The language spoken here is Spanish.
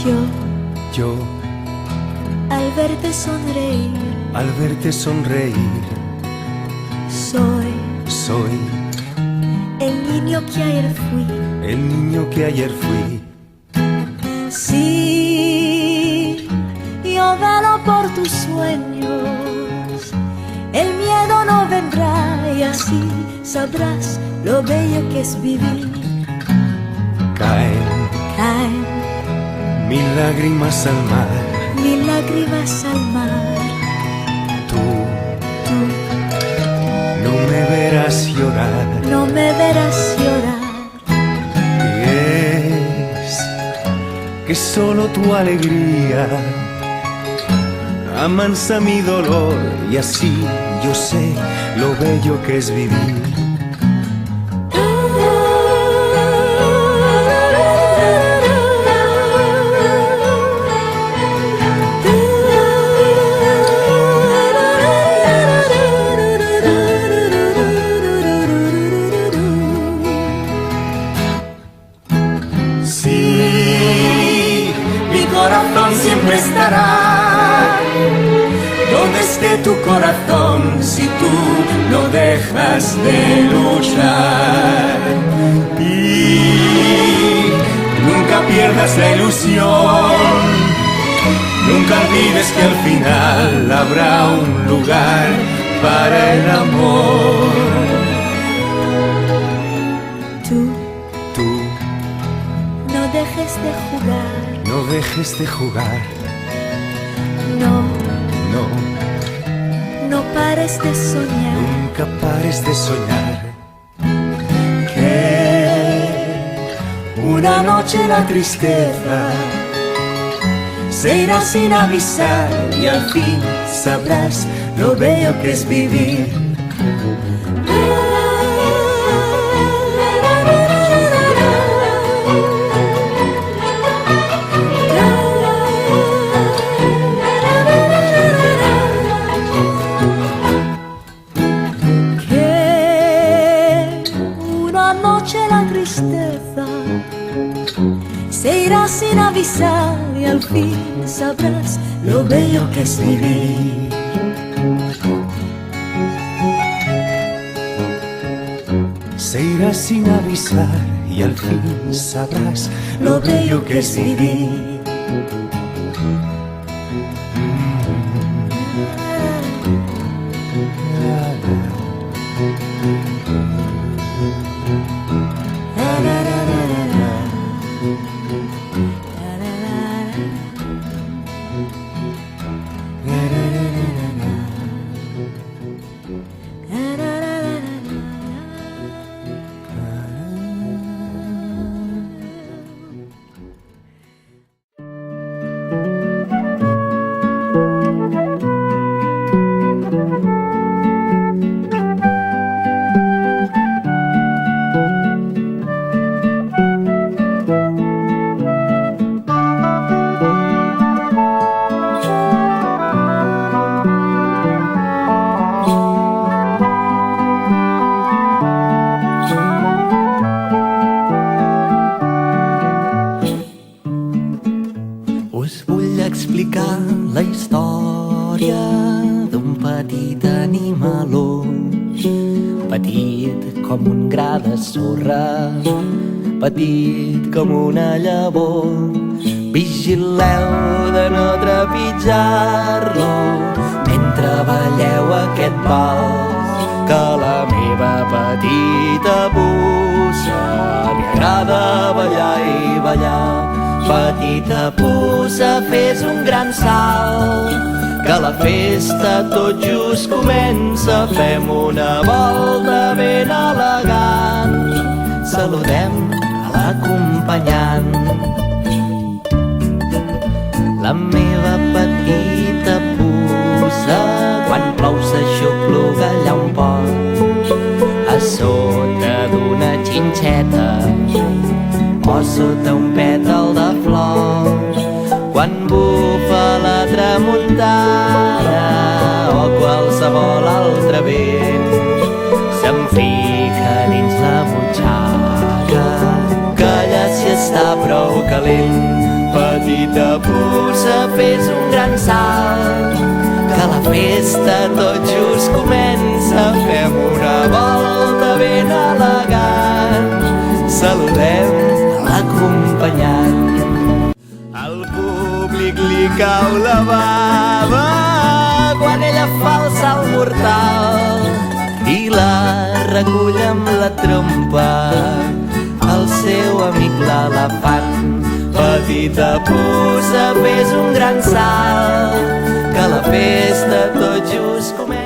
Yo, al verte sonreír, soy el niño que ayer fui. el niño que ayer fui. Sí, yo velo por tus sueños, el miedo no vendrá y así sabrás lo bello que es vivir. Caen Caen mil lágrimas al mar. mil lágrimas al mar. Tú Tú no me verás llorar. no me verás llorar. Y es que solo tu alegría amansa mi dolor y así yo sé lo bello que es vivir. Sí, mi corazón siempre estará donde esté tu corazón si tú no dejas de luchar. Y nunca pierdas la ilusión, nunca olvides que al final habrá un lugar para el amor. Tú No dejes de jugar, no dejes de jugar, no no, pares de soñar. nunca pares de soñar. Que una noche la tristeza se irá sin avisar y al fin sabrás lo bello que es vivir. Se irá sin avisar y al fin sabrás lo bello que es vivir. Se irá sin avisar y al fin sabrás lo bello que es vivir. Us vull explicar la història d'un petit animaló, petit com un gra de sorra, petit com una llavor. Vigileu de no trepitjar-lo mentre balleu aquest vals, que a la meva petita puça li agrada ballar i ballar. Petita puça, fes un gran salt, que la festa tot just comença. Fem una volta ben elegant, saludem a l'acompanyant. La meva petita puça, quan plou s'aixopluga allà on pot, a sota d'una xinxeta o sota un pètal de flor. Quan bufa la tramuntana o qualsevol altre vent, se'm fica dins la butxaca, que allà s'hi està prou calent. Petita fes un gran salt, que la festa tot just comença. Fem una volta ben elegant, saludem l'acompanyant. Al públic li cau la bava quan ella fa el salt mortal i la recull amb la trompa el seu amic l'elefant. Petita puça, fes un gran salt, que la festa tot just comença.